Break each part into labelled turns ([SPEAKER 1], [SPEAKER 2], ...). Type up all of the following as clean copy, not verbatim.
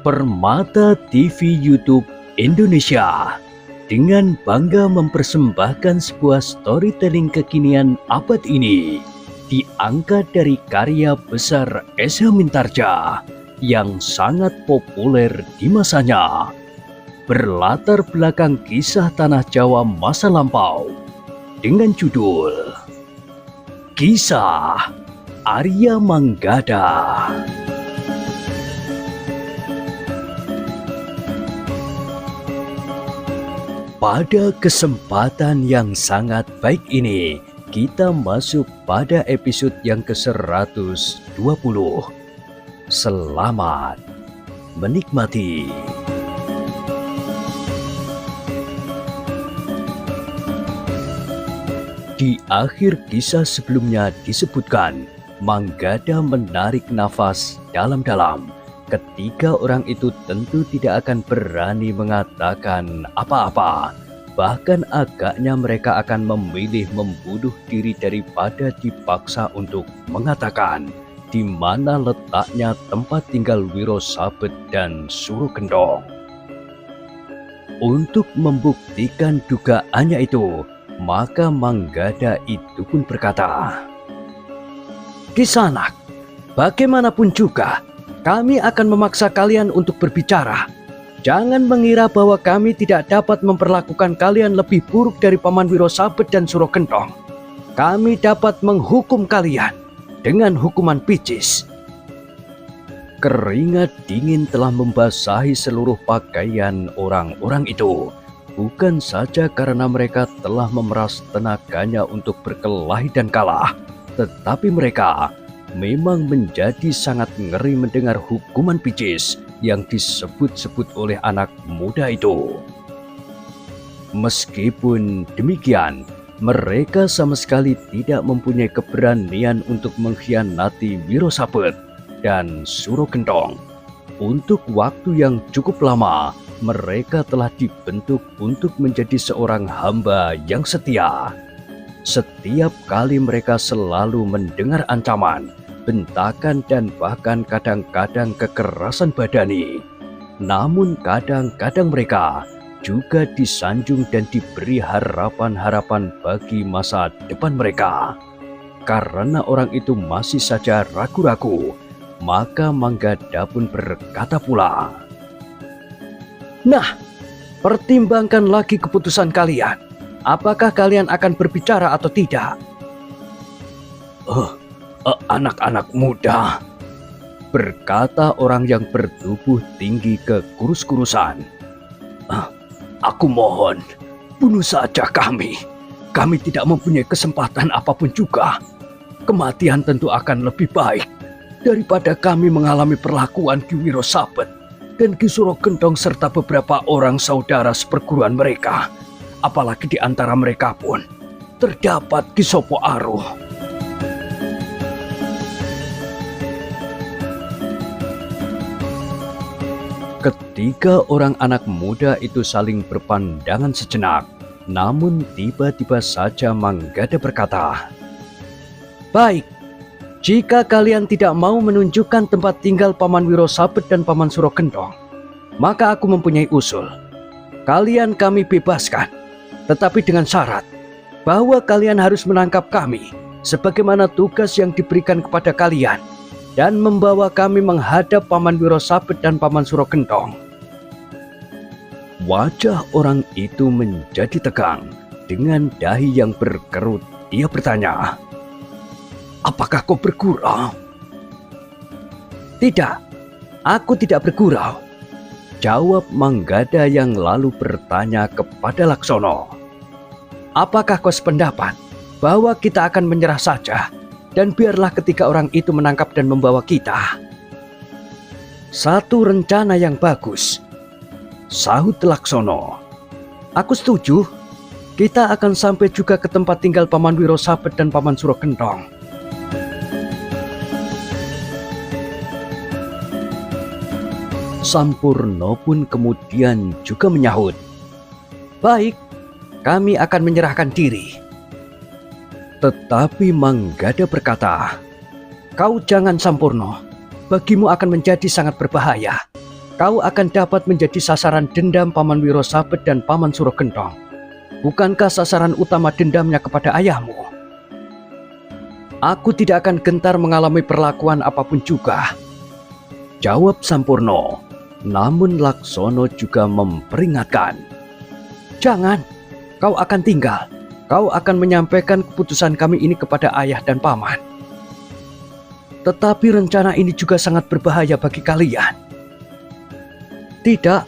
[SPEAKER 1] Permata TV YouTube Indonesia dengan bangga mempersembahkan sebuah storytelling kekinian abad ini, diangkat dari karya besar Esa Mintarja yang sangat populer di masanya, berlatar belakang kisah tanah Jawa masa lampau dengan judul Kisah Arya Manggada. Pada kesempatan yang sangat baik ini, kita masuk pada episode yang ke-120. Selamat menikmati. Di akhir kisah sebelumnya disebutkan, Manggada menarik nafas dalam-dalam. Ketiga orang itu tentu tidak akan berani mengatakan apa-apa. Bahkan agaknya mereka akan memilih membunuh diri daripada dipaksa untuk mengatakan di mana letaknya tempat tinggal Wiro Sabet dan Surokendong. Untuk membuktikan dugaannya itu, maka Manggada itu pun berkata, "Kisanak, bagaimanapun juga, kami akan memaksa kalian untuk berbicara. Jangan mengira bahwa kami tidak dapat memperlakukan kalian lebih buruk dari Paman Wiro Sabet dan Surokendong. Kami dapat menghukum kalian dengan hukuman picis." Keringat dingin telah membasahi seluruh pakaian orang-orang itu. Bukan saja karena mereka telah memeras tenaganya untuk berkelahi dan kalah, tetapi mereka memang menjadi sangat ngeri mendengar hukuman picis yang disebut-sebut oleh anak muda itu. Meskipun demikian, mereka sama sekali tidak mempunyai keberanian untuk mengkhianati Wiro Sabet dan Surokendong. Untuk waktu yang cukup lama, mereka telah dibentuk untuk menjadi seorang hamba yang setia. Setiap kali mereka selalu mendengar ancaman, bentakan, dan bahkan kadang-kadang kekerasan badani. Namun kadang-kadang mereka juga disanjung dan diberi harapan-harapan bagi masa depan mereka. Karena orang itu masih saja ragu-ragu, maka Manggada pun berkata pula, "Nah, pertimbangkan lagi keputusan kalian. Apakah kalian akan berbicara atau tidak?" Anak-anak muda," berkata orang yang bertubuh tinggi kekurus-kurusan. "Aku mohon, bunuh saja kami. Kami tidak mempunyai kesempatan apapun juga. Kematian tentu akan lebih baik daripada kami mengalami perlakuan Ki Wiro Sabet dan Ki Surokendong serta beberapa orang saudara seperguruan mereka. Apalagi di antara mereka pun terdapat Ki Sopo Aruh." Ketiga orang anak muda itu saling berpandangan sejenak. Namun tiba-tiba saja Manggada berkata, "Baik, jika kalian tidak mau menunjukkan tempat tinggal Paman Wiro Sabet dan Paman Surokendong, maka aku mempunyai usul. Kalian kami bebaskan, tetapi dengan syarat bahwa kalian harus menangkap kami sebagaimana tugas yang diberikan kepada kalian dan membawa kami menghadap Paman Wiro Sabet dan Paman Surokendong." Wajah orang itu menjadi tegang. Dengan dahi yang berkerut, dia bertanya, "Apakah kau bergurau?" "Tidak, aku tidak bergurau," jawab Manggada yang lalu bertanya kepada Laksono, "Apakah kau sependapat bahwa kita akan menyerah saja dan biarlah ketiga orang itu menangkap dan membawa kita?" "Satu rencana yang bagus," sahut Laksono. "Aku setuju. Kita akan sampai juga ke tempat tinggal Paman Wiro Sabet dan Paman Surokendong." Sampurno pun kemudian juga menyahut, "Baik, kami akan menyerahkan diri." Tetapi Manggada berkata, "Kau jangan, Sampurno. Bagimu akan menjadi sangat berbahaya. kau akan dapat menjadi sasaran dendam Paman Wirosabet dan Paman Surogentong. Bukankah sasaran utama dendamnya kepada ayahmu? Aku tidak akan gentar mengalami perlakuan apapun juga, jawab Sampurno. Namun Laksono juga memperingatkan, jangan, kau akan tinggal. Kau akan menyampaikan keputusan kami ini kepada ayah dan paman. Tetapi rencana ini juga sangat berbahaya bagi kalian. Tidak,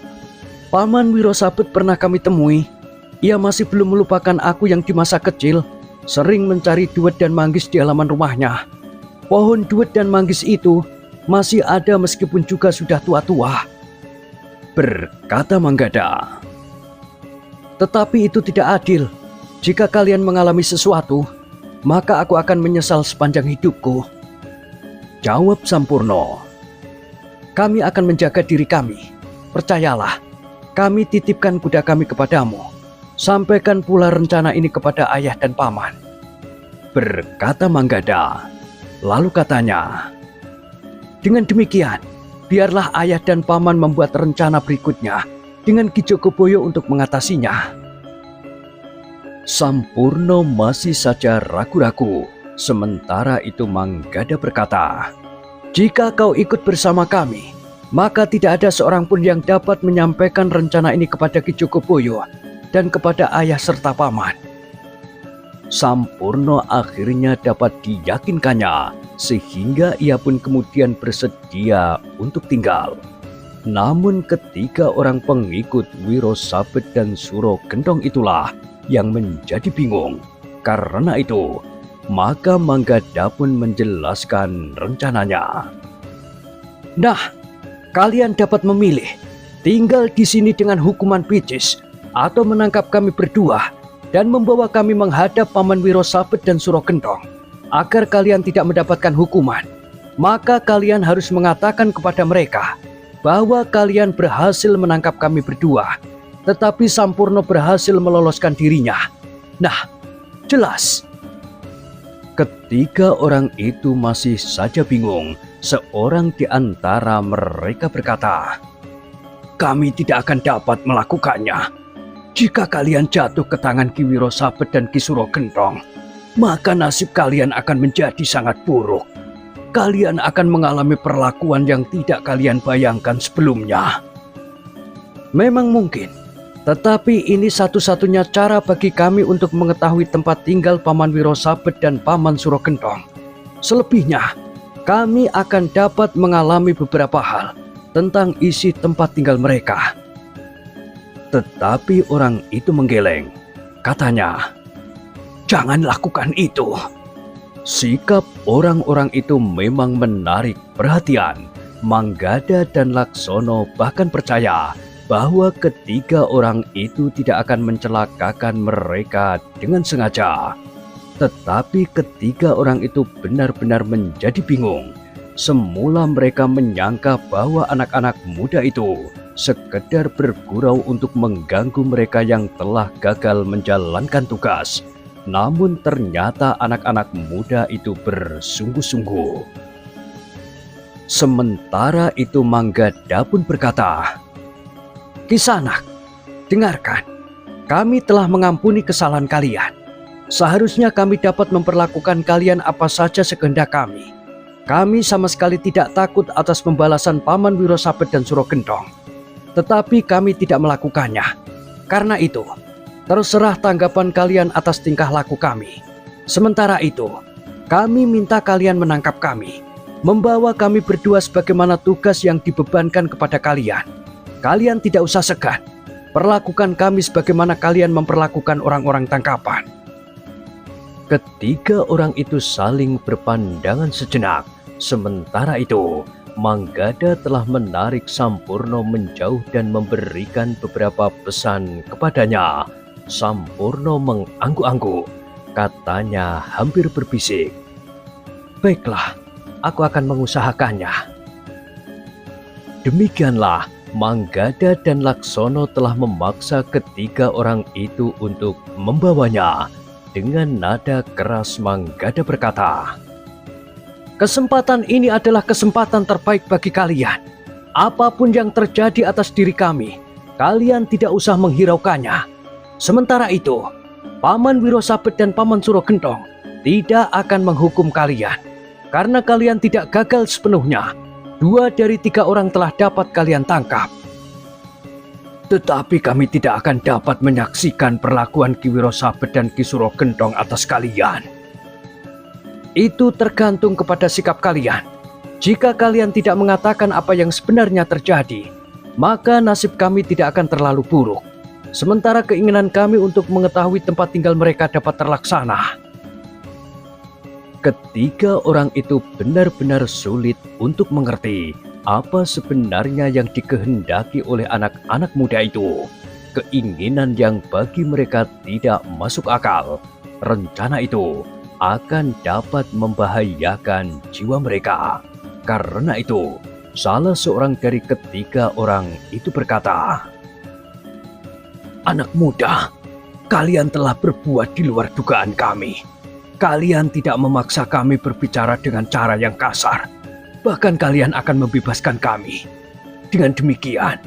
[SPEAKER 1] Paman Wirosabet pernah kami temui. Ia masih belum melupakan aku yang di masa kecil sering mencari duet dan manggis di halaman rumahnya. Pohon duet dan manggis itu masih ada meskipun juga sudah tua-tua, berkata Manggada. Tetapi itu tidak adil. Jika kalian mengalami sesuatu, maka aku akan menyesal sepanjang hidupku, jawab Sampurno. Kami akan menjaga diri kami. Percayalah, kami titipkan kuda kami kepadamu. Sampaikan pula rencana ini kepada ayah dan paman, berkata Manggada. Lalu katanya, dengan demikian, biarlah ayah dan paman membuat rencana berikutnya dengan Ki Jogoboyo untuk mengatasinya. Sampurno masih saja ragu-ragu. Sementara itu Manggada berkata, jika kau ikut bersama kami, maka tidak ada seorang pun yang dapat menyampaikan rencana ini kepada Ki Jogoboyo dan kepada ayah serta paman. Sampurno akhirnya dapat diyakinkannya, sehingga ia pun kemudian bersedia untuk tinggal. Namun ketiga orang pengikut Wirosabet dan Surogentong itulah yang menjadi bingung. Karena itu, maka Manggada pun menjelaskan rencananya. Nah, kalian dapat memilih tinggal di sini dengan hukuman picis atau menangkap kami berdua dan membawa kami menghadap Paman Wirosabet dan Surogentong. Agar kalian tidak mendapatkan hukuman, maka kalian harus mengatakan kepada mereka bahwa kalian berhasil menangkap kami berdua, tetapi Sampurno berhasil meloloskan dirinya. Nah, jelas. Ketiga orang itu masih saja bingung. Seorang di antara mereka berkata, kami tidak akan dapat melakukannya. Jika kalian jatuh ke tangan Ki Wirosabet dan Ki Surogentong, maka nasib kalian akan menjadi sangat buruk. Kalian akan mengalami perlakuan yang tidak kalian bayangkan sebelumnya. Memang mungkin, tetapi ini satu-satunya cara bagi kami untuk mengetahui tempat tinggal Paman Wirosabet dan Paman Surogentong. Selebihnya, kami akan dapat mengalami beberapa hal tentang isi tempat tinggal mereka. Tetapi orang itu menggeleng. Katanya, jangan lakukan itu. Sikap orang-orang itu memang menarik perhatian. Manggada dan Laksono bahkan percaya bahwa ketiga orang itu tidak akan mencelakakan mereka dengan sengaja. Tetapi ketiga orang itu benar-benar menjadi bingung. Semula mereka menyangka bahwa anak-anak muda itu sekedar bergurau untuk mengganggu mereka yang telah gagal menjalankan tugas. Namun ternyata anak-anak muda itu bersungguh-sungguh. Sementara itu Manggada pun berkata, Kisanak, dengarkan, kami telah mengampuni kesalahan kalian. Seharusnya kami dapat memperlakukan kalian apa saja sekehendak kami. Kami sama sekali tidak takut atas pembalasan Paman Wirosabet dan Surogentong. Tetapi kami tidak melakukannya. Karena itu, terserah tanggapan kalian atas tingkah laku kami. Sementara itu, kami minta kalian menangkap kami, membawa kami berdua sebagaimana tugas yang dibebankan kepada kalian. Kalian tidak usah segan, perlakukan kami sebagaimana kalian memperlakukan orang-orang tangkapan. Ketiga orang itu saling berpandangan sejenak. Sementara itu, Manggada telah menarik Sampurno menjauh dan memberikan beberapa pesan kepadanya. Sampurno mengangguk-angguk. Katanya hampir berbisik, baiklah, aku akan mengusahakannya. Demikianlah, Manggada dan Laksono telah memaksa ketiga orang itu untuk membawanya. Dengan nada keras Manggada berkata, kesempatan ini adalah kesempatan terbaik bagi kalian. Apapun yang terjadi atas diri kami, kalian tidak usah menghiraukannya. Sementara itu, Paman Wirosabet dan Paman Surogentong tidak akan menghukum kalian, karena kalian tidak gagal sepenuhnya. 2 dari 3 orang telah dapat kalian tangkap. Tetapi kami tidak akan dapat menyaksikan perlakuan Ki Wirosabet dan Ki Surogentong atas kalian. Itu tergantung kepada sikap kalian. Jika kalian tidak mengatakan apa yang sebenarnya terjadi, maka nasib kami tidak akan terlalu buruk. Sementara keinginan kami untuk mengetahui tempat tinggal mereka dapat terlaksana. Ketiga orang itu benar-benar sulit untuk mengerti apa sebenarnya yang dikehendaki oleh anak-anak muda itu. Keinginan yang bagi mereka tidak masuk akal. Rencana itu akan dapat membahayakan jiwa mereka. Karena itu, salah seorang dari ketiga orang itu berkata, "Anak muda, kalian telah berbuat di luar dugaan kami. Kalian tidak memaksa kami berbicara dengan cara yang kasar. Bahkan kalian akan membebaskan kami. Dengan demikian,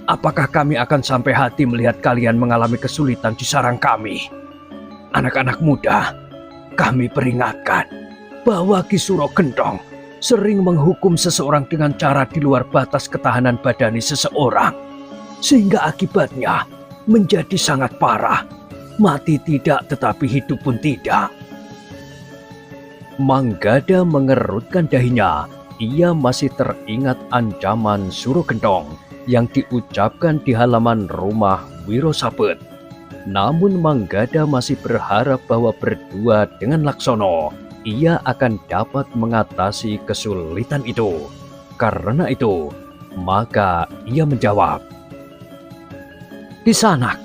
[SPEAKER 1] apakah kami akan sampai hati melihat kalian mengalami kesulitan di sarang kami? Anak-anak muda, kami peringatkan bahwa Ki Surogentong sering menghukum seseorang dengan cara di luar batas ketahanan badani seseorang, sehingga akibatnya menjadi sangat parah. Mati tidak, tetapi hidup pun tidak." Manggada mengerutkan dahinya. Ia masih teringat ancaman Surogentong yang diucapkan di halaman rumah Wirosabet. Namun Manggada masih berharap bahwa berdua dengan Laksono, ia akan dapat mengatasi kesulitan itu. Karena itu, maka ia menjawab, "Kisanak,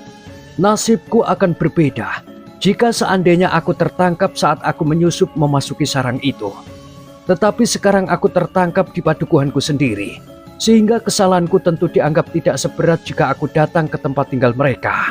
[SPEAKER 1] nasibku akan berbeda jika seandainya aku tertangkap saat aku menyusup memasuki sarang itu. Tetapi sekarang aku tertangkap di padukuhanku sendiri, sehingga kesalahanku tentu dianggap tidak seberat jika aku datang ke tempat tinggal mereka."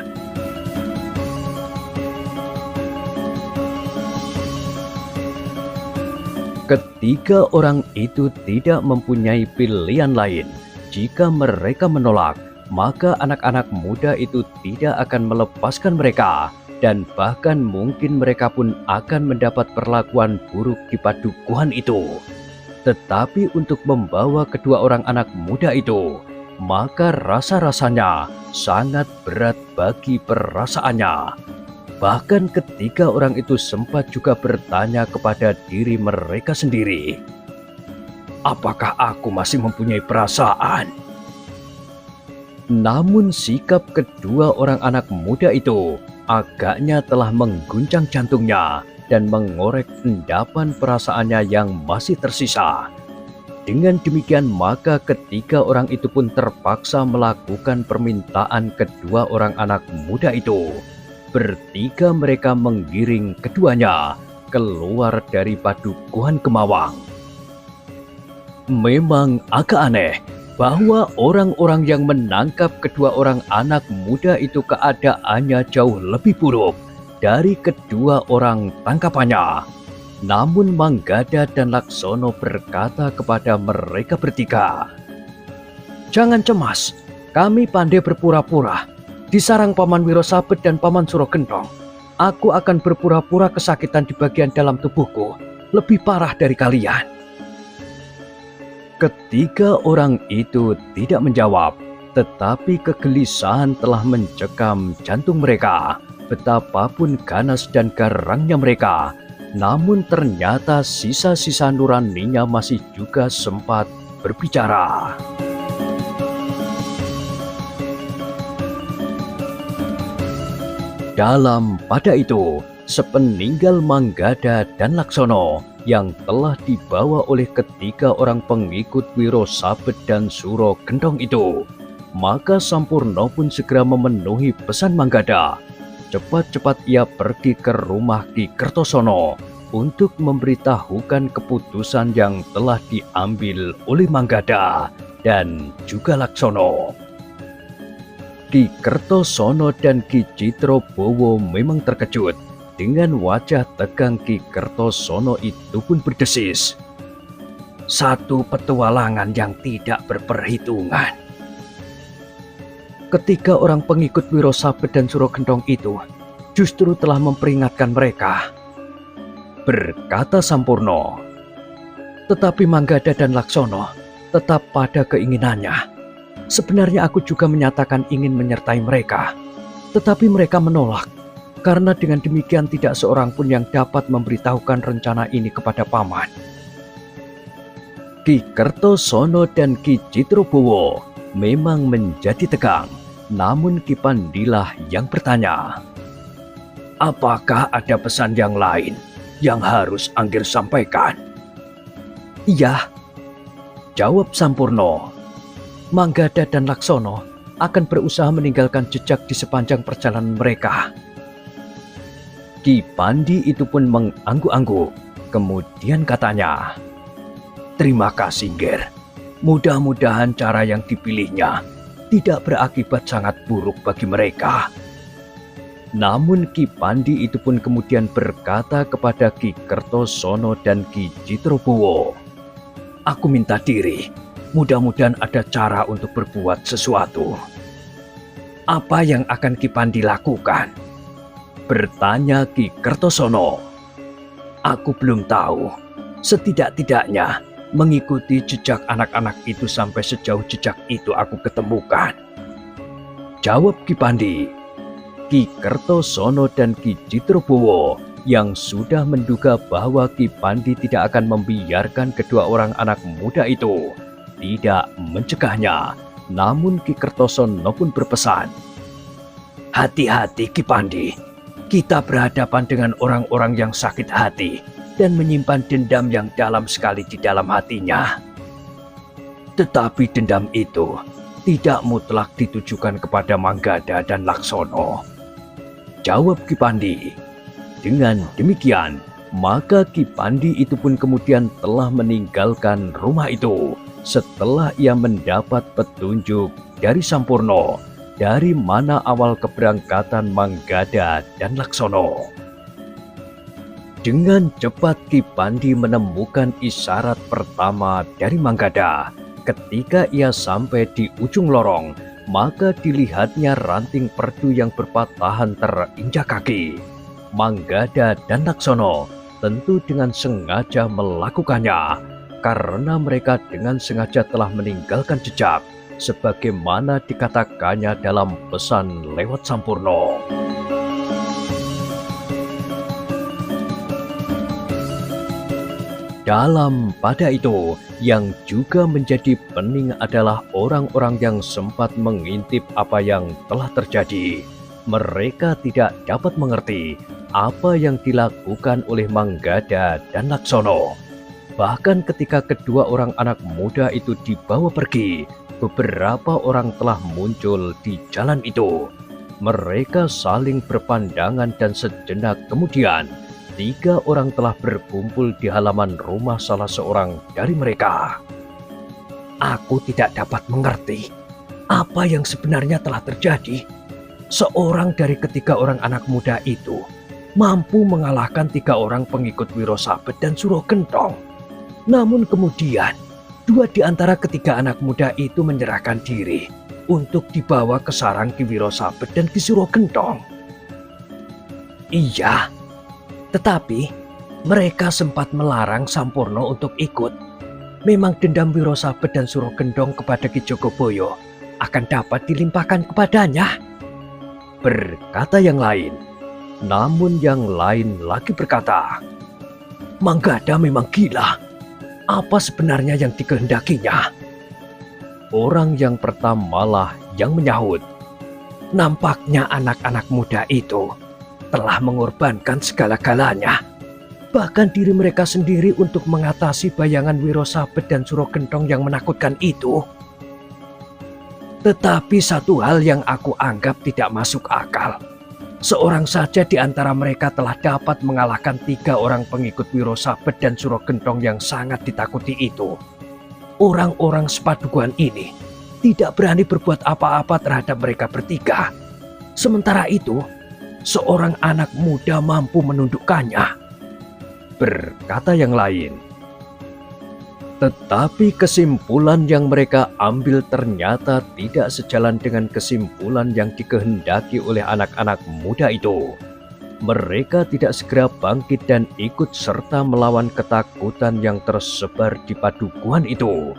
[SPEAKER 1] Ketiga orang itu tidak mempunyai pilihan lain. Jika mereka menolak, maka anak-anak muda itu tidak akan melepaskan mereka. Dan bahkan mungkin mereka pun akan mendapat perlakuan buruk di padukuhan itu. Tetapi untuk membawa kedua orang anak muda itu, maka rasa-rasanya sangat berat bagi perasaannya. Bahkan ketiga orang itu sempat juga bertanya kepada diri mereka sendiri, "Apakah aku masih mempunyai perasaan?" Namun sikap kedua orang anak muda itu agaknya telah mengguncang jantungnya dan mengorek endapan perasaannya yang masih tersisa. Dengan demikian maka ketiga orang itu pun terpaksa melakukan permintaan kedua orang anak muda itu. Bertiga mereka menggiring keduanya keluar dari padukuhan Kemawang. Memang agak aneh bahwa orang-orang yang menangkap kedua orang anak muda itu keadaannya jauh lebih buruk dari kedua orang tangkapannya. Namun Manggada dan Laksono berkata kepada mereka bertiga, "Jangan cemas, kami pandai berpura-pura. Di sarang Paman Wirosabet dan Paman Surogentong, aku akan berpura-pura kesakitan di bagian dalam tubuhku, lebih parah dari kalian." Ketiga orang itu tidak menjawab, tetapi kegelisahan telah mencekam jantung mereka. Betapapun ganas dan garangnya mereka, namun ternyata sisa-sisa nuraninya masih juga sempat berbicara. Dalam pada itu, sepeninggal Manggada dan Laksono yang telah dibawa oleh ketiga orang pengikut Wirosabet dan Surogentong itu, maka Sampurna pun segera memenuhi pesan Manggada. Cepat-cepat ia pergi ke rumah Ki Kertosono untuk memberitahukan keputusan yang telah diambil oleh Manggada dan juga Laksono. Ki Kertosono dan Ki Citrobowo memang terkejut. Dengan wajah tegang Ki Kertosono itu pun berdesis, Satu petualangan yang tidak berperhitungan. Ketika orang pengikut Wiro Sabet dan Suro Gentong itu justru telah memperingatkan mereka, berkata Sampurno. Tetapi Manggada dan Laksono tetap pada keinginannya. Sebenarnya aku juga menyatakan ingin menyertai mereka, tetapi mereka menolak, karena dengan demikian tidak seorang pun yang dapat memberitahukan rencana ini kepada paman. Ki Kertosono dan Ki Citrobowo memang menjadi tegang, namun Ki Pandilah yang bertanya, apakah ada pesan yang lain yang harus Anggir sampaikan? Iya, jawab Sampurno. Manggada dan Laksono akan berusaha meninggalkan jejak di sepanjang perjalanan mereka. Ki Pandi itu pun mengangguk-angguk. Kemudian katanya, terima kasih, Ger. Mudah-mudahan cara yang dipilihnya tidak berakibat sangat buruk bagi mereka. Namun Ki Pandi itu pun kemudian berkata kepada Ki Kertosono dan Ki Citrobowo, aku minta diri. Mudah-mudahan ada cara untuk berbuat sesuatu. Apa yang akan Ki Pandi lakukan? Bertanya Ki Kertosono. Aku belum tahu. Setidak-tidaknya mengikuti jejak anak-anak itu sampai sejauh jejak itu aku ketemukan. Jawab Ki Pandi. Ki Kertosono dan Ki Citrobowo yang sudah menduga bahwa Ki Pandi tidak akan membiarkan kedua orang anak muda itu tidak mencegahnya, namun Ki Kertosono pun berpesan, hati-hati Ki Pandi, kita berhadapan dengan orang-orang yang sakit hati dan menyimpan dendam yang dalam sekali di dalam hatinya. Tetapi dendam itu tidak mutlak ditujukan kepada Manggada dan Laksono. Jawab Ki Pandi. Dengan demikian, maka Ki Pandi itu pun kemudian telah meninggalkan rumah itu setelah ia mendapat petunjuk dari Sampurno dari mana awal keberangkatan Manggada dan Laksono. Dengan cepat Ki Pandi menemukan isyarat pertama dari Manggada. Ketika ia sampai di ujung lorong, maka dilihatnya ranting perdu yang berpatahan terinjak kaki. Manggada dan Laksono tentu dengan sengaja melakukannya, karena mereka dengan sengaja telah meninggalkan jejak, sebagaimana dikatakannya dalam pesan lewat Sampurno. Dalam pada itu, yang juga menjadi pening adalah orang-orang yang sempat mengintip apa yang telah terjadi. Mereka tidak dapat mengerti apa yang dilakukan oleh Manggada dan Laksono. Bahkan ketika kedua orang anak muda itu dibawa pergi, beberapa orang telah muncul di jalan itu. Mereka saling berpandangan dan sejenak kemudian, 3 orang telah berkumpul di halaman rumah salah seorang dari mereka. Aku tidak dapat mengerti apa yang sebenarnya telah terjadi. Seorang dari ketiga orang anak muda itu mampu mengalahkan 3 orang pengikut Wiro Sabet dan Suro Gentong. Namun kemudian 2 di antara ketiga anak muda itu menyerahkan diri untuk dibawa ke sarang Ki Wiro Sabet dan Ki Suro Gentong. Iya, tetapi mereka sempat melarang Sampurno untuk ikut. Memang dendam Wiro Sabet dan Suro Gentong kepada Ki Jogoboyo akan dapat dilimpahkan kepadanya, berkata yang lain. Namun yang lain lagi berkata, Manggada memang gila. Apa sebenarnya yang dikehendakinya? Orang yang pertamalah yang menyahut, nampaknya anak-anak muda itu telah mengorbankan segala-galanya, bahkan diri mereka sendiri untuk mengatasi bayangan Wiro Sabet dan Suro Gentong yang menakutkan itu. Tetapi satu hal yang aku anggap tidak masuk akal. Seorang saja di antara mereka telah dapat mengalahkan 3 orang pengikut Wiro Sabet dan Suro Gentong yang sangat ditakuti itu. Orang-orang sepadukuhan ini tidak berani berbuat apa-apa terhadap mereka bertiga. Sementara itu, seorang anak muda mampu menundukkannya, berkata yang lain. Tetapi kesimpulan yang mereka ambil ternyata tidak sejalan dengan kesimpulan yang dikehendaki oleh anak-anak muda itu. Mereka tidak segera bangkit dan ikut serta melawan ketakutan yang tersebar di padukuhan itu.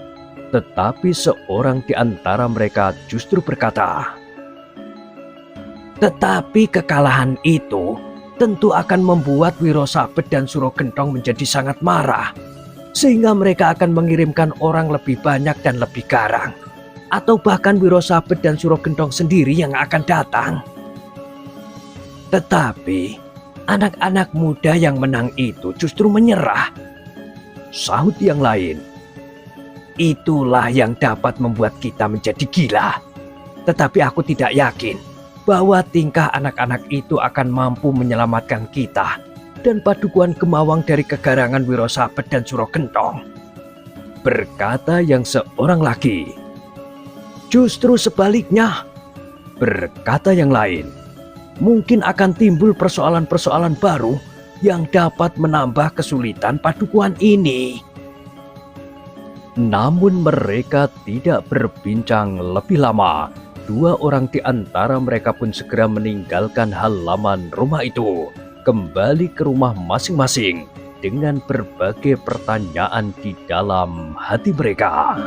[SPEAKER 1] Tetapi seorang di antara mereka justru berkata, "Tetapi kekalahan itu tentu akan membuat Wiro Sabet dan Suro Gentong menjadi sangat marah. Sehingga mereka akan mengirimkan orang lebih banyak dan lebih garang. Atau bahkan Wiro Sabet dan Suro Gentong sendiri yang akan datang. Tetapi anak-anak muda yang menang itu justru menyerah," sahut yang lain. "Itulah yang dapat membuat kita menjadi gila. Tetapi aku tidak yakin bahwa tingkah anak-anak itu akan mampu menyelamatkan kita dan padukuhan Gemawang dari kegarangan Wiro Sabet dan Suro Gentong," berkata yang seorang lagi. "Justru sebaliknya," berkata yang lain. "Mungkin akan timbul persoalan-persoalan baru yang dapat menambah kesulitan padukuhan ini." Namun mereka tidak berbincang lebih lama. Dua orang di antara mereka pun segera meninggalkan halaman rumah itu, kembali ke rumah masing-masing dengan berbagai pertanyaan di dalam hati mereka.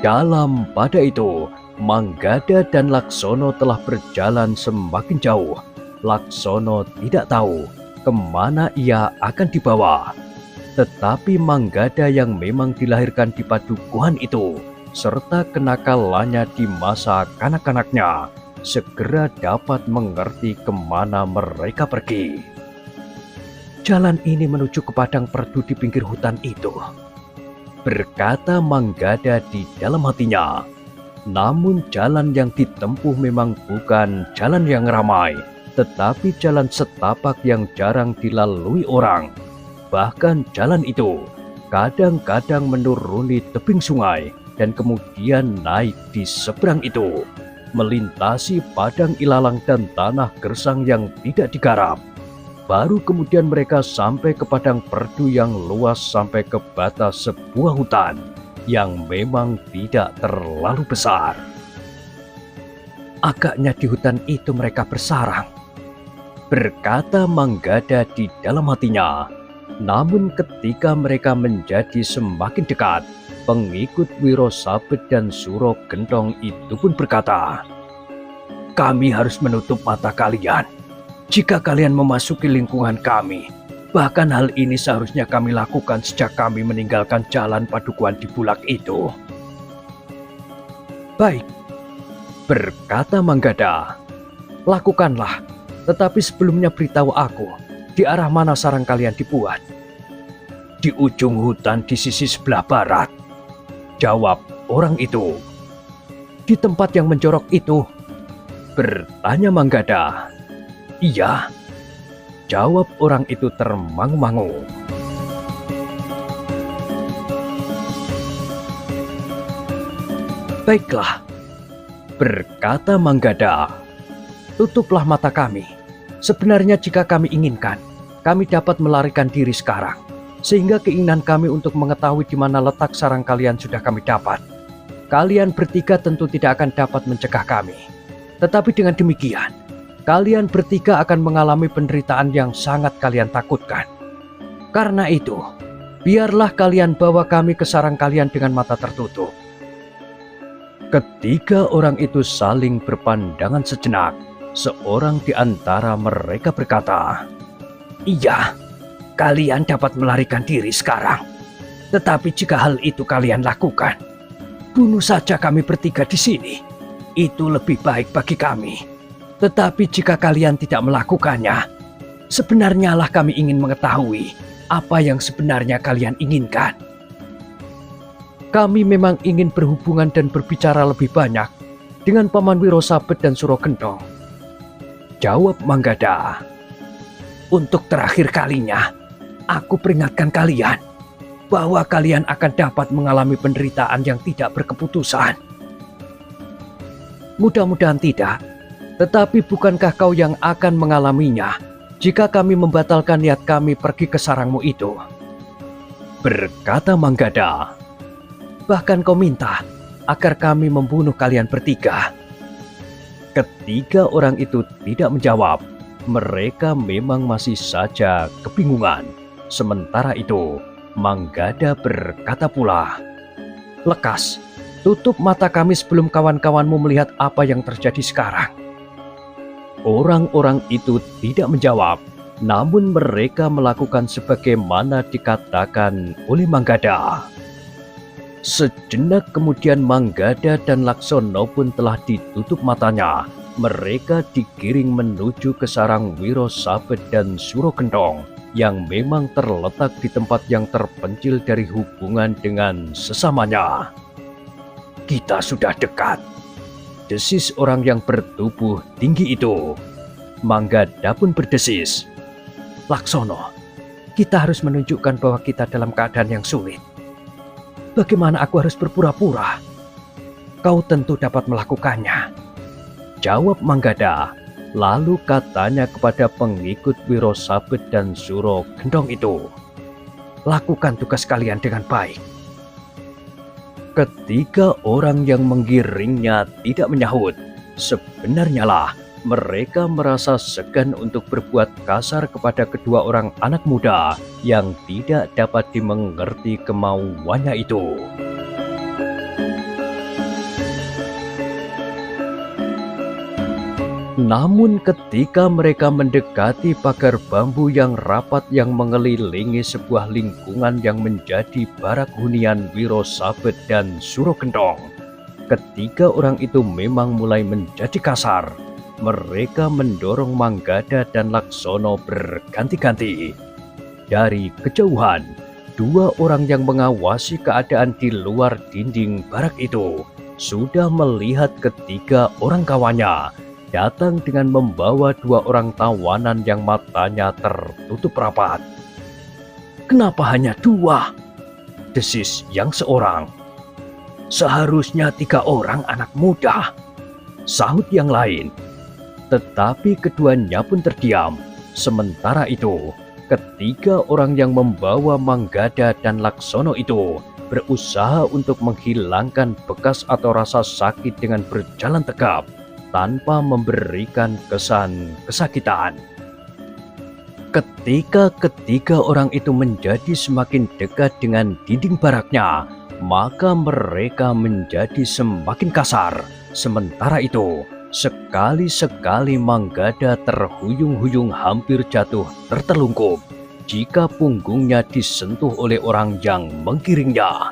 [SPEAKER 1] Dalam pada itu, Manggada dan Laksono telah berjalan semakin jauh. Laksono tidak tahu kemana ia akan dibawa. Tetapi Manggada yang memang dilahirkan di padukuhan itu, serta kenakalannya di masa kanak-kanaknya, segera dapat mengerti kemana mereka pergi. "Jalan ini menuju ke padang perdu di pinggir hutan itu," berkata Manggada di dalam hatinya. Namun jalan yang ditempuh memang bukan jalan yang ramai, tetapi jalan setapak yang jarang dilalui orang. Bahkan jalan itu kadang-kadang menuruni tebing sungai dan kemudian naik di seberang itu, melintasi padang ilalang dan tanah gersang yang tidak digarap. Baru kemudian mereka sampai ke padang perdu yang luas sampai ke batas sebuah hutan yang memang tidak terlalu besar. "Agaknya di hutan itu mereka bersarang," berkata Manggada di dalam hatinya. Namun ketika mereka menjadi semakin dekat, pengikut Wiro Sabet dan Suro Gentong itu pun berkata, "Kami harus menutup mata kalian jika kalian memasuki lingkungan kami. Bahkan hal ini seharusnya kami lakukan sejak kami meninggalkan jalan padukuhan di Bulak itu." "Baik," berkata Manggada, "lakukanlah. Tetapi sebelumnya beritahu aku, di arah mana sarang kalian dibuat?" "Di ujung hutan di sisi sebelah barat," jawab orang itu. "Di tempat yang menjorok itu?" bertanya Manggada. "Iya," jawab orang itu termangu-mangu. "Baiklah," berkata Manggada, "tutuplah mata kami. Sebenarnya jika kami inginkan, kami dapat melarikan diri sekarang, sehingga keinginan kami untuk mengetahui di mana letak sarang kalian sudah kami dapat. Kalian bertiga tentu tidak akan dapat mencegah kami. Tetapi dengan demikian, kalian bertiga akan mengalami penderitaan yang sangat kalian takutkan. Karena itu, biarlah kalian bawa kami ke sarang kalian dengan mata tertutup." Ketiga orang itu saling berpandangan sejenak. Seorang di antara mereka berkata, "Iya, kalian dapat melarikan diri sekarang. Tetapi jika hal itu kalian lakukan, bunuh saja kami bertiga di sini. Itu lebih baik bagi kami. Tetapi jika kalian tidak melakukannya, sebenarnya lah kami ingin mengetahui apa yang sebenarnya kalian inginkan." "Kami memang ingin berhubungan dan berbicara lebih banyak dengan Paman Wiro Sabet dan Suro Gentong," jawab Manggada. "Untuk terakhir kalinya, aku peringatkan kalian bahwa kalian akan dapat mengalami penderitaan yang tidak berkeputusan." "Mudah-mudahan tidak. Tetapi bukankah kau yang akan mengalaminya jika kami membatalkan niat kami pergi ke sarangmu itu?" Berkata Manggada, "Bahkan kau minta agar kami membunuh kalian bertiga?" Ketiga orang itu tidak menjawab. Mereka memang masih saja kebingungan. Sementara itu, Manggada berkata pula, "Lekas, tutup mata kami sebelum kawan-kawanmu melihat apa yang terjadi sekarang." Orang-orang itu tidak menjawab, namun mereka melakukan sebagaimana dikatakan oleh Manggada. Sejenak kemudian Manggada dan Laksono pun telah ditutup matanya. Mereka digiring menuju ke sarang Wiro Sabet dan Suro Gentong yang memang terletak di tempat yang terpencil dari hubungan dengan sesamanya. "Kita sudah dekat," desis orang yang bertubuh tinggi itu. Manggada pun berdesis, "Laksono, kita harus menunjukkan bahwa kita dalam keadaan yang sulit. Bagaimana aku harus berpura-pura? Kau tentu dapat melakukannya," jawab Manggada. Lalu katanya kepada pengikut Wiro Sabet dan Suro Gentong itu, "Lakukan tugas kalian dengan baik." Ketiga orang yang menggiringnya tidak menyahut. Sebenarnya lah mereka merasa segan untuk berbuat kasar kepada kedua orang anak muda yang tidak dapat dimengerti kemauannya itu. Namun ketika mereka mendekati pagar bambu yang rapat yang mengelilingi sebuah lingkungan yang menjadi barak hunian Wiro Sabet dan Suro Gentong, ketiga orang itu memang mulai menjadi kasar. Mereka mendorong Manggada dan Laksono berganti-ganti. Dari kejauhan, dua orang yang mengawasi keadaan di luar dinding barak itu sudah melihat ketiga orang kawannya datang dengan membawa dua orang tawanan yang matanya tertutup rapat. "Kenapa hanya dua?" desis yang seorang. "Seharusnya 3 orang anak muda," sahut yang lain. Tetapi keduanya pun terdiam. Sementara itu, ketiga orang yang membawa Manggada dan Laksono itu berusaha untuk menghilangkan bekas atau rasa sakit dengan berjalan tegap tanpa memberikan kesan kesakitan. Ketika ketiga orang itu menjadi semakin dekat dengan dinding baraknya, maka mereka menjadi semakin kasar. Sementara itu, sekali-sekali Manggada terhuyung-huyung hampir jatuh tertelungkup jika punggungnya disentuh oleh orang yang menggiringnya.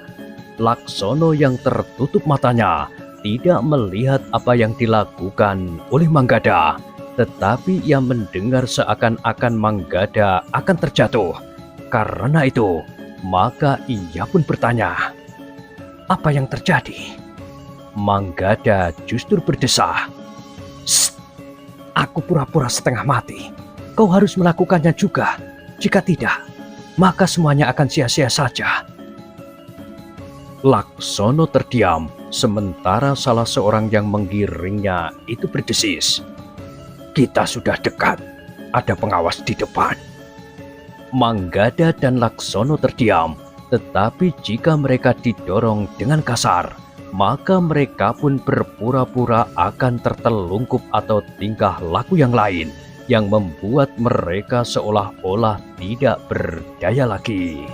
[SPEAKER 1] Laksono yang tertutup matanya tidak melihat apa yang dilakukan oleh Manggada, tetapi ia mendengar seakan-akan Manggada akan terjatuh. Karena itu, maka ia pun bertanya, "Apa yang terjadi?" Manggada justru berdesah, "Shh, aku pura-pura setengah mati. Kau harus melakukannya juga. Jika tidak, maka semuanya akan sia-sia saja." Laksono terdiam, sementara salah seorang yang menggiringnya itu berdesis, "Kita sudah dekat, ada pengawas di depan." Manggada dan Laksono terdiam, tetapi jika mereka didorong dengan kasar, maka mereka pun berpura-pura akan tertelungkup atau tingkah laku yang lain yang membuat mereka seolah-olah tidak berdaya lagi.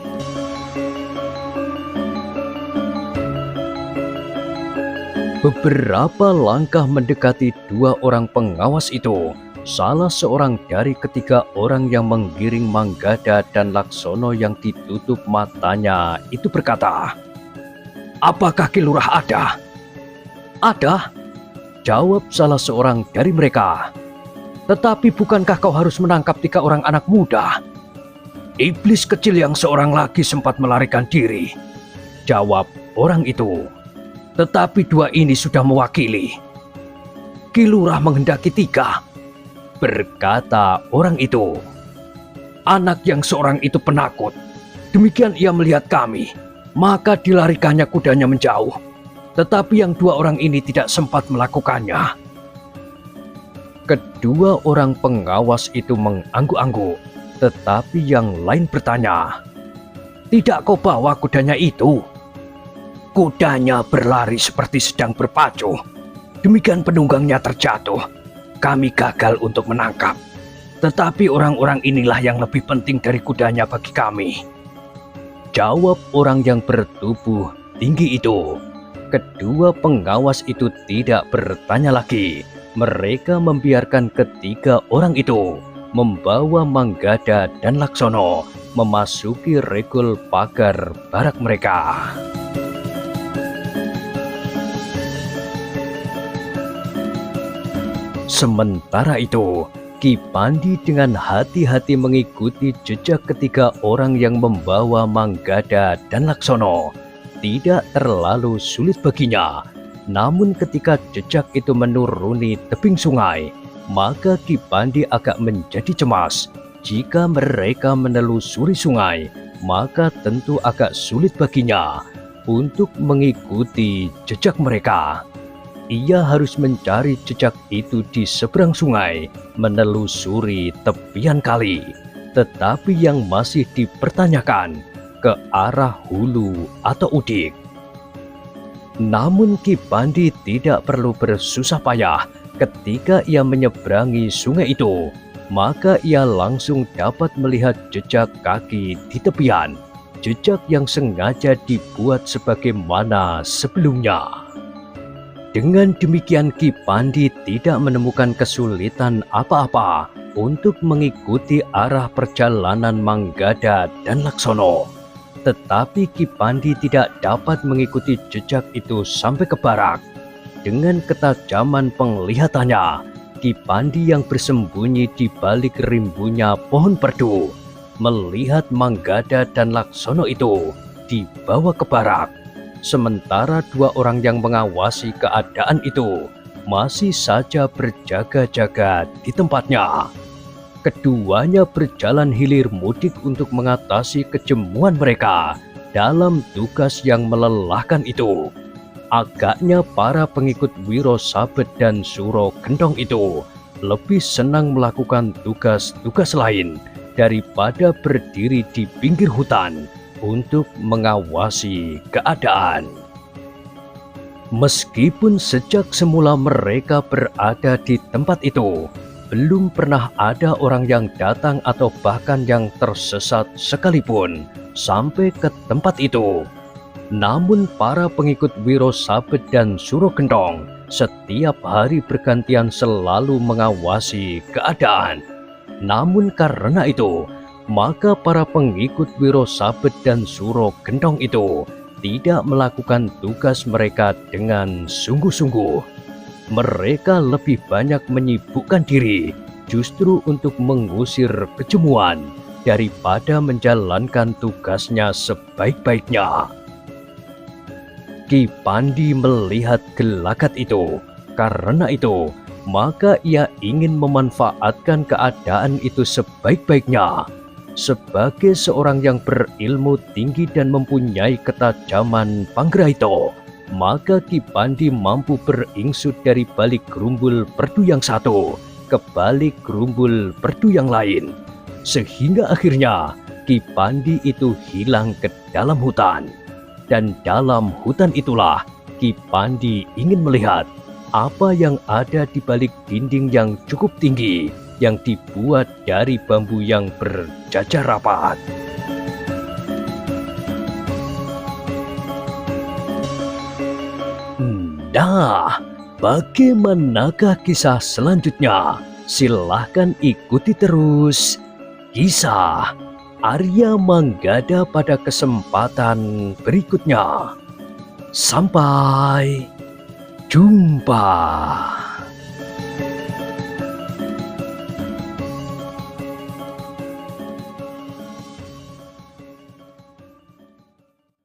[SPEAKER 1] Beberapa langkah mendekati dua orang pengawas itu, salah seorang dari ketiga orang yang menggiring Manggada dan Laksono yang ditutup matanya itu berkata, "Apakah Ki Lurah ada?" "Ada," jawab salah seorang dari mereka. "Tetapi bukankah kau harus menangkap 3 orang anak muda?" "Iblis kecil yang seorang lagi sempat melarikan diri," jawab orang itu. "Tetapi 2 ini sudah mewakili." "Ki Lurah menghendaki 3," berkata orang itu. "Anak yang seorang itu penakut. Demikian ia melihat kami, maka dilarikannya kudanya menjauh. Tetapi yang 2 orang ini tidak sempat melakukannya." Kedua orang pengawas itu mengangguk-angguk, tetapi yang lain bertanya, "Tidak kau bawa kudanya itu?" "Kudanya berlari seperti sedang berpacu. Demikian penunggangnya terjatuh. Kami gagal untuk menangkap. Tetapi orang-orang inilah yang lebih penting dari kudanya bagi kami," jawab orang yang bertubuh tinggi itu. Kedua pengawas itu tidak bertanya lagi. Mereka membiarkan ketiga orang itu membawa Manggada dan Laksono memasuki regol pagar barak mereka. Sementara itu, Ki Pandi dengan hati-hati mengikuti jejak ketiga orang yang membawa Manggada dan Laksono. Tidak terlalu sulit baginya. Namun ketika jejak itu menuruni tebing sungai, maka Ki Pandi agak menjadi cemas. Jika mereka menelusuri sungai, maka tentu agak sulit baginya untuk mengikuti jejak mereka. Ia harus mencari jejak itu di seberang sungai, menelusuri tepian kali. Tetapi yang masih dipertanyakan, ke arah hulu atau udik. Namun Ki Pandi tidak perlu bersusah payah ketika ia menyeberangi sungai itu, maka ia langsung dapat melihat jejak kaki di tepian, jejak yang sengaja dibuat sebagaimana sebelumnya. Dengan demikian Ki Pandi tidak menemukan kesulitan apa-apa untuk mengikuti arah perjalanan Manggada dan Laksono. Tetapi Ki Pandi tidak dapat mengikuti jejak itu sampai ke barak. Dengan ketajaman penglihatannya, Ki Pandi yang bersembunyi di balik rimbunya pohon perdu melihat Manggada dan Laksono itu dibawa ke barak. Sementara dua orang yang mengawasi keadaan itu masih saja berjaga-jaga di tempatnya. Keduanya berjalan hilir mudik untuk mengatasi kejemuan mereka dalam tugas yang melelahkan itu. Agaknya para pengikut Wiro Sabet dan Suro Gendong itu lebih senang melakukan tugas-tugas lain daripada berdiri di pinggir hutan untuk mengawasi keadaan. Meskipun sejak semula mereka berada di tempat itu, belum pernah ada orang yang datang atau bahkan yang tersesat sekalipun sampai ke tempat itu. Namun para pengikut Wiro Sabet dan Suro Gendong setiap hari bergantian selalu mengawasi keadaan. Namun karena itu, maka para pengikut Wiro Sabet dan Suro Gendong itu tidak melakukan tugas mereka dengan sungguh-sungguh. Mereka lebih banyak menyibukkan diri justru untuk mengusir kejemuan daripada menjalankan tugasnya sebaik-baiknya. Ki Pandi melihat gelagat itu. Karena itu, maka ia ingin memanfaatkan keadaan itu sebaik-baiknya. Sebagai seorang yang berilmu tinggi dan mempunyai ketajaman panggraito, maka Ki Pandi mampu beringsut dari balik gerumbul perdu yang satu ke balik gerumbul perdu yang lain. Sehingga akhirnya Ki Pandi itu hilang ke dalam hutan. Dan dalam hutan itulah Ki Pandi ingin melihat apa yang ada di balik dinding yang cukup tinggi yang dibuat dari bambu yang berjajar rapat. Nah, bagaimanakah kisah selanjutnya? Silahkan ikuti terus kisah Arya Manggada pada kesempatan berikutnya. Sampai jumpa.